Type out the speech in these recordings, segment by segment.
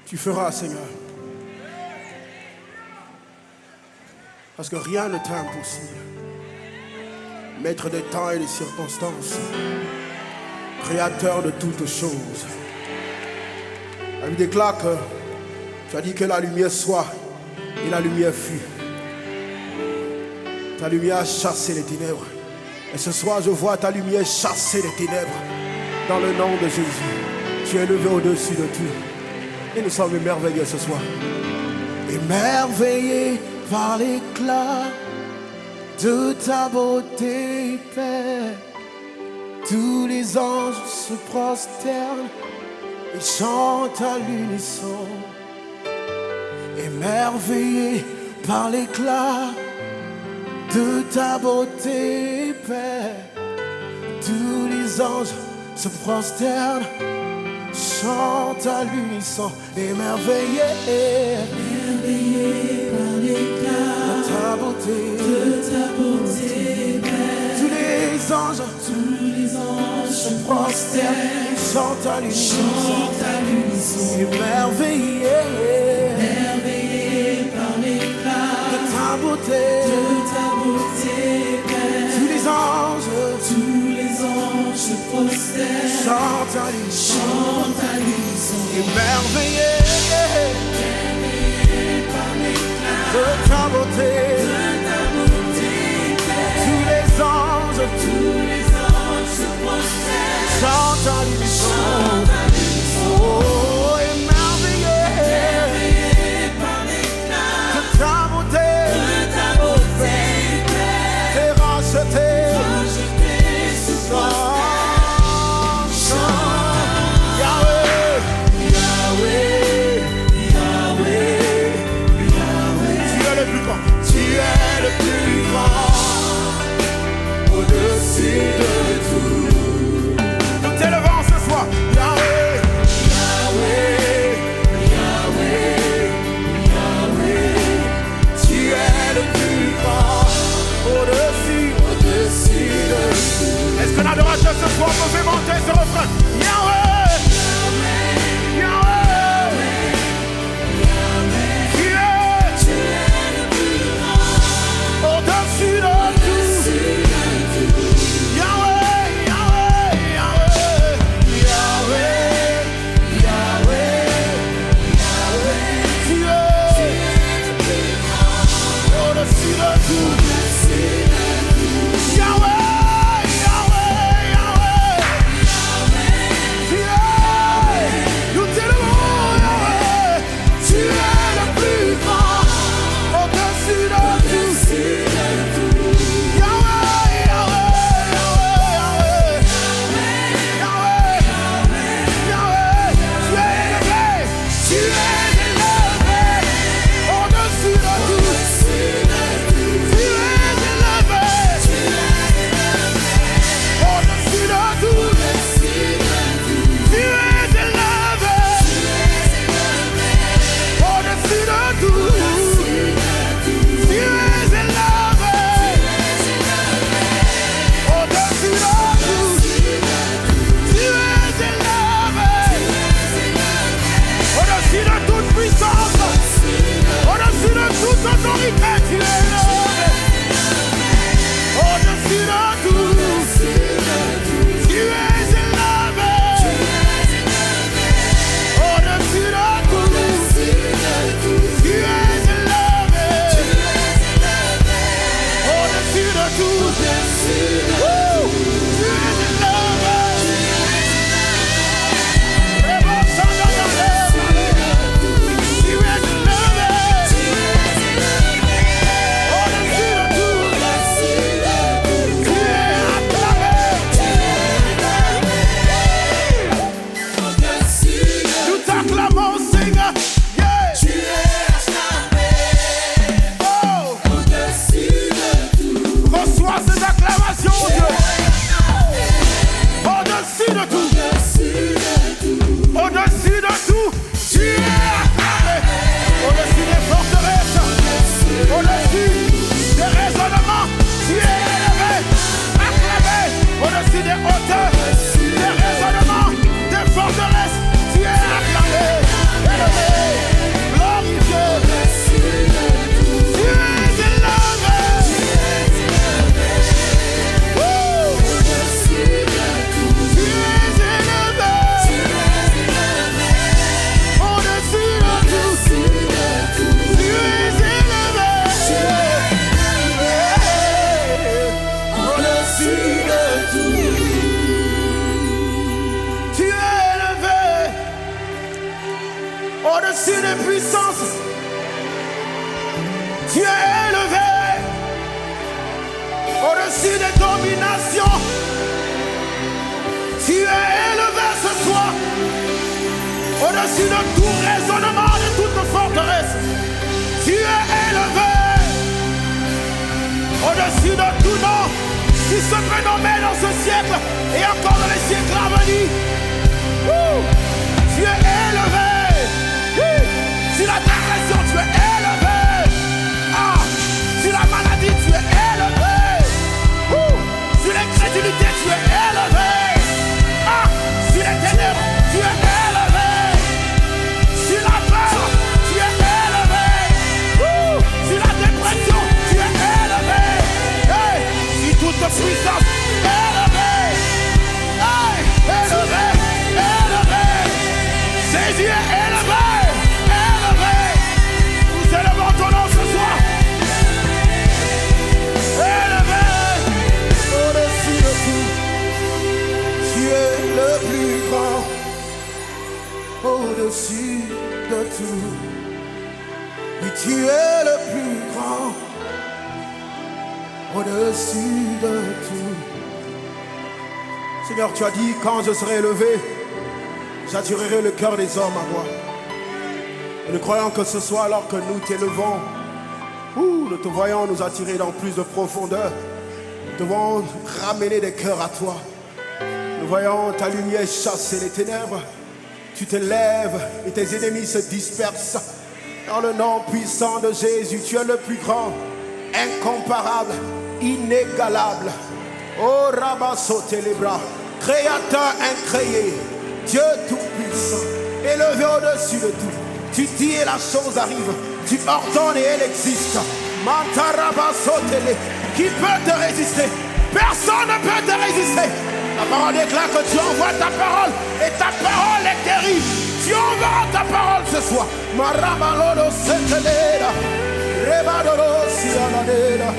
Tu feras, Seigneur. Parce que rien ne t'est impossible. Maître des temps et des circonstances, créateur de toutes choses. La Bible déclare que tu as dit que la lumière soit et la lumière fut. Ta lumière a chassé les ténèbres. Et ce soir, je vois ta lumière chasser les ténèbres. Dans le nom de Jésus, tu es élevé au-dessus de tout. Et nous sommes émerveillés ce soir. Émerveillés par l'éclat de ta beauté, Père. Tous les anges se prosternent et chantent à l'unisson. Émerveillés par l'éclat de ta beauté, Père. Tous les anges se prosternent, chantent à l'unisson. Émerveillés, émerveillés par l'éclat de ta beauté, Père. Tous les anges se prosternent, chantent à l'unisson. Émerveillés par l'éclat de ta beauté, Père. tous les anges se prosternent, chantent à l'unisson. Émerveillés par l'éclat de ta beauté, Père. tous les anges se prosternent, chantent à l'unisson. Oh, émerveillés par l'éclat de ta beauté, Père. t'es racheté. Ce soir, on peut monter ce refrain. Yahweh, Yahweh, tu es le plus grand, au-dessus de tout. Yahweh, Yahweh, Yahweh, Yahweh, Yahweh, tu es le plus grand, au-dessus de tout. Yahweh. au-dessus des puissances. Tu es élevé au-dessus des dominations. Tu es élevé ce soir au-dessus de tout raisonnement, de toute forteresse. Tu es élevé au-dessus de tout nom qui se peut nommer dans ce siècle et encore dans les siècles à venir. Tu es élevé. Sur la dépression, tu es élevé. Sur la maladie, tu es élevé. Sur l'incrédulité, tu es élevé. Sur les ténèbres, tu es élevé. Sur la peur, tu es élevé. Sur la dépression, tu es élevé. Sur toute puissance, élevé. Élevé, élevé. Jésus est élevé. Élevé. Nous élevons ton nom ce soir. Élevé. Au-dessus de tout. Tu es le plus grand. Au-dessus de tout. Oui, tu es le plus grand. Au-dessus de tout. Seigneur, tu as dit, quand je serai élevé, j'attirerai le cœur des hommes à moi. Et nous croyons que ce soit alors que nous t'élevons, nous te voyons nous attirer dans plus de profondeur. Nous devons ramener des cœurs à toi. Nous voyons ta lumière chasser les ténèbres. Tu te lèves et tes ennemis se dispersent. Dans le nom puissant de Jésus, tu es le plus grand, incomparable, inégalable. Oh, Rabbah sauté les bras, créateur incréé, Dieu tout-puissant, élevé au-dessus de tout. Tu dis et la chose arrive, tu ordonnes et elle existe. Manta Rabbah sauté les. Qui peut te résister? Personne ne peut te résister. La parole déclare que tu envoies ta parole et ta parole est terrible. Tu envoies ta parole ce soir. Marabalodo setelera, rebadolo sialadera,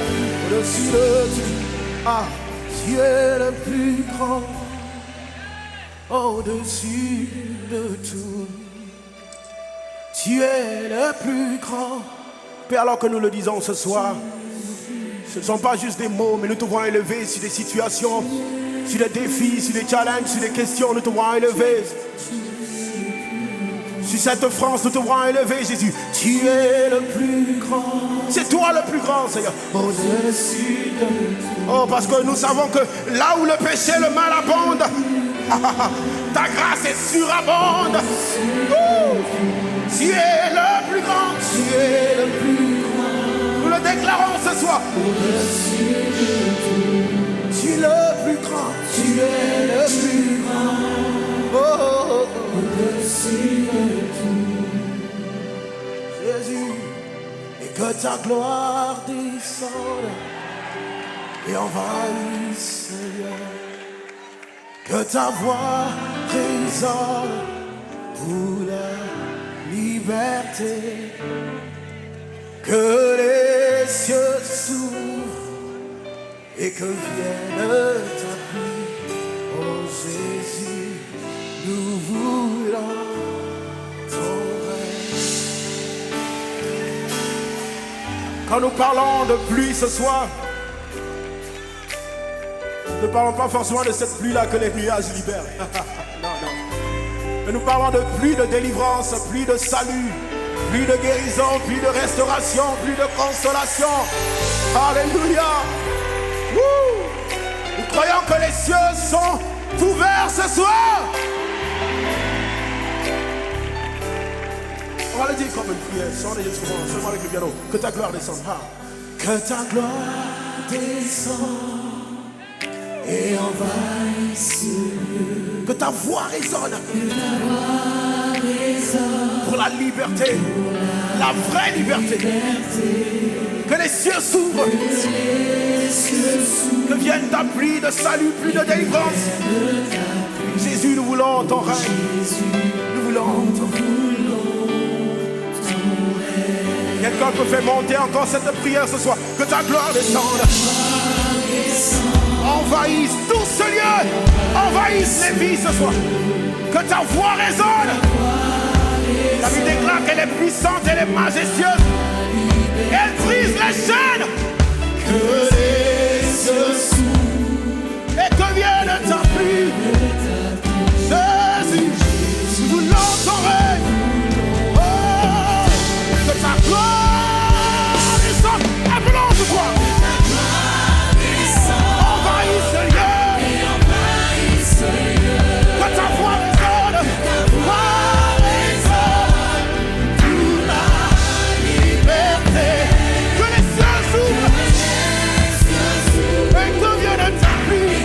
au-dessus de tout. Tu es le plus grand, au-dessus de tout. Tu es le plus grand. Père, alors que nous le disons ce soir, ce ne sont pas juste des mots, mais nous te voyons élever sur des situations, sur des défis, sur des challenges, sur des questions, nous te voyons élever. Sur cette France, nous te voyons élever, Jésus. Tu es le plus grand. C'est toi le plus grand, Seigneur. Au-dessus de tout. Oh, parce que nous savons que là où le péché, le mal abonde, ta grâce est surabonde. Tu es le plus grand. Tu es le plus grand. Nous le déclarons ce soir. Au-dessus de tout. Tu es le plus grand. Tu es le plus grand. Au-dessus de tout. Jésus, et que ta gloire descende et envahisse, Seigneur. Que ta voix résonne pour la liberté. Que les cieux s'ouvrent et que vienne ta pluie. Oh Jésus, nous voulons ton règne. Quand nous parlons de pluie ce soir, nous ne parlons pas forcément de cette pluie-là que les nuages libèrent. Non, non. Mais nous parlons de pluie de délivrance, pluie de salut, pluie de guérison, pluie de restauration, pluie de consolation. Alléluia. Nous croyons que les cieux sont ouverts ce soir. On va le dire comme une prière, sans les instruments, seulement avec le piano. Que ta gloire descende. Que ta gloire descende et envahisse le lieu. Que ta voix résonne. Que ta voix résonne. Pour la liberté. La vraie liberté. Que les cieux s'ouvrent. Que vienne ta pluie de salut, pluie de délivrance. Jésus, nous voulons ton règne. Nous voulons ton règne. Quelqu'un peut faire monter encore cette prière ce soir. Que ta gloire descende. Envahisse tout ce lieu. Envahisse les vies ce soir. Que ta voix résonne. La vie déclare Elle est puissante, elle est majestueuse. Elle brise les chaînes. Que les cieux s'ouvrent et que vienne ta pluie. Jésus, nous l'entendrons. Oh, que ta gloire descende. Appelons ce soir. Envahisse ce lieu. Que ta voix résonne. Pour la liberté. Que les cieux s'ouvrent. Et que vienne ta pluie.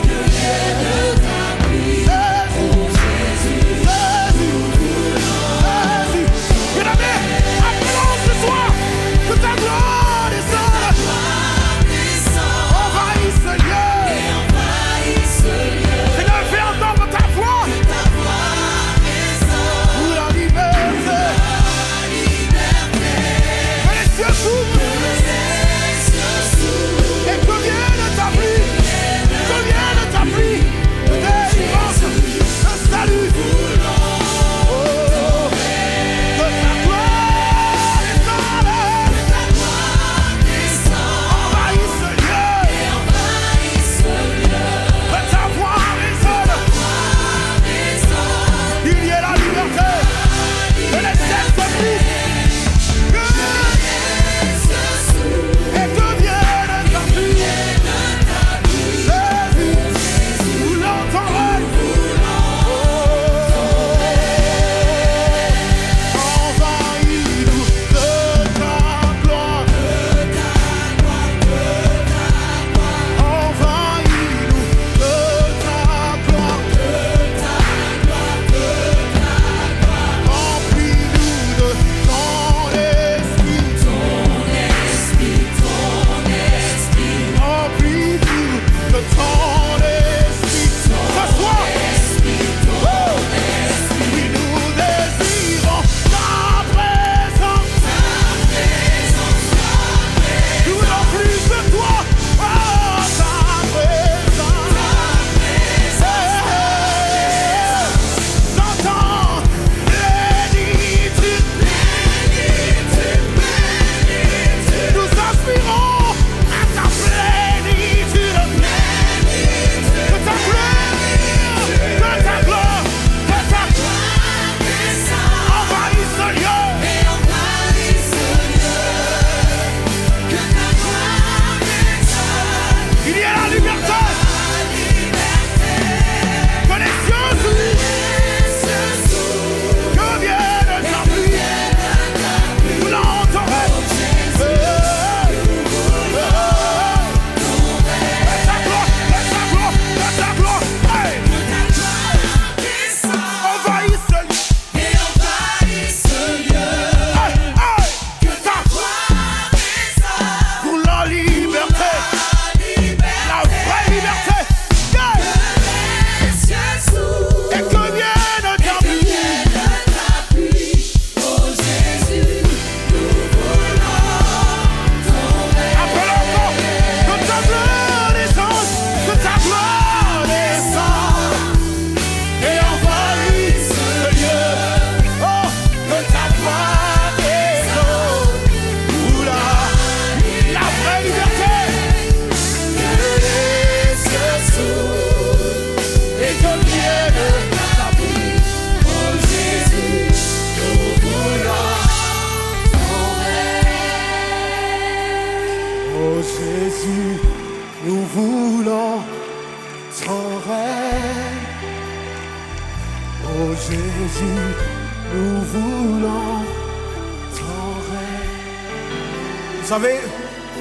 Vous savez,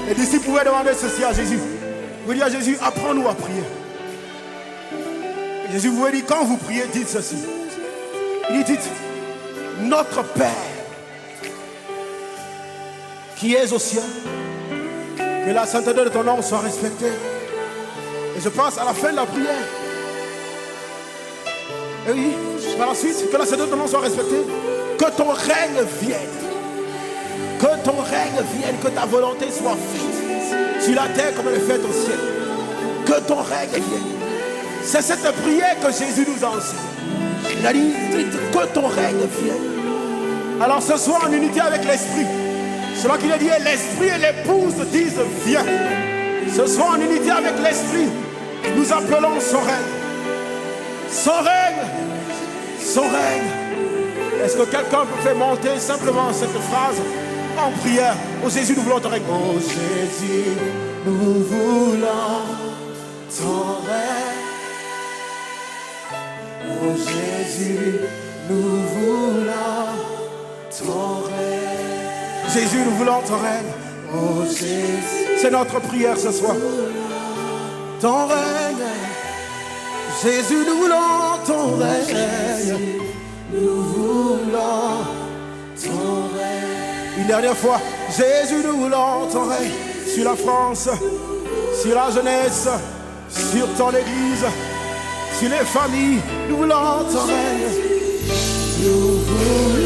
les disciples pouvaient demander ceci à Jésus. Vous dites à Jésus, apprends-nous à prier. Et Jésus vous dit, quand vous priez, dites ceci. Il dit, notre Père, qui es aux cieux, que la sainteté de ton nom soit respectée. Et je pense à la fin de la prière. Et oui, par la suite, que la sainteté de ton nom soit respectée. Que ton règne vienne. Que ton règne vienne, que ta volonté soit faite sur la terre comme elle est faite au ciel. Que ton règne vienne. C'est cette prière que Jésus nous a enseignée. Il a dit, que ton règne vienne. Alors ce soir en unité avec l'Esprit, selon qu'il a dit l'Esprit et l'épouse disent viens. Ce soir en unité avec l'Esprit, nous appelons son règne. Son règne. Son règne. Est-ce que quelqu'un peut faire monter simplement cette phrase en prière? Oh Jésus, nous voulons ton règne. Oh Jésus, nous voulons ton règne. Oh Jésus, nous voulons ton règne. Jésus, nous voulons ton règne. Oh Jésus, c'est notre prière ce soir. Ton règne. Jésus, nous voulons ton règne. Nous voulons ton règne. Une dernière fois. Jésus, nous voulons ton règne. Sur la France, sur la jeunesse, sur ton église, sur les familles. Nous voulons ton règne. Nous voulons